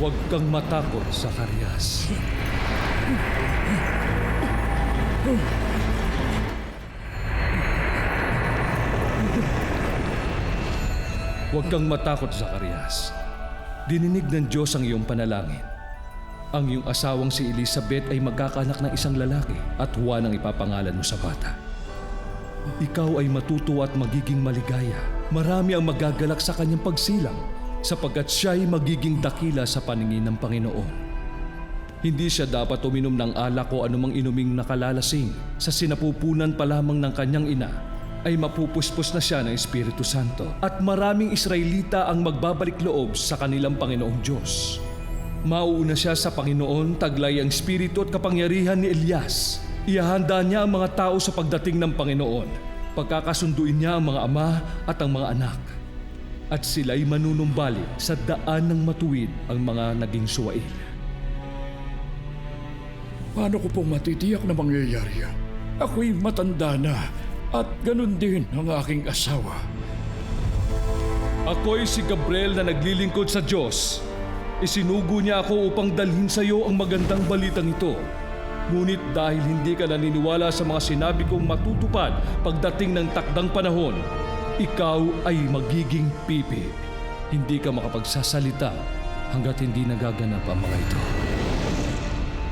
Huwag kang matakot, Zacarias. Huwag kang matakot, Zacarias. Dininig ng Diyos ang iyong panalangin. Ang iyong asawang si Elizabeth ay magkakaanak ng isang lalaki at Juan ang ipapangalan mo sa bata. Ikaw ay matutuwa at magiging maligaya. Marami ang magagalak sa kanyang pagsilang sapagkat siya ay magiging dakila sa paningin ng Panginoon. Hindi siya dapat uminom ng alak o anumang inuming nakalalasing. Sa sinapupunan pa lamang ng kanyang ina ay mapupuspos na siya ng Espiritu Santo at maraming Israelita ang magbabalik loob sa kanilang Panginoong Diyos. Mauuna siya sa Panginoon, taglay ang espiritu at kapangyarihan ni Elias. Ihahanda niya ang mga tao sa pagdating ng Panginoon. Pagkakasunduin niya ang mga ama at ang mga anak. At sila'y manunumbalik sa daan ng matuwid ang mga naging suwail. Paano ko pong matitiyak na mangyayari yan? Ako'y matanda na at ganun din ang aking asawa. Ako'y si Gabriel na naglilingkod sa Diyos. Isinugo niya ako upang dalhin sa iyo ang magandang balitang ito. Ngunit dahil hindi ka naniniwala sa mga sinabi kong matutupad pagdating ng takdang panahon, ikaw ay magiging pipi. Hindi ka makapagsasalita hanggat hindi nagaganap ang mga ito.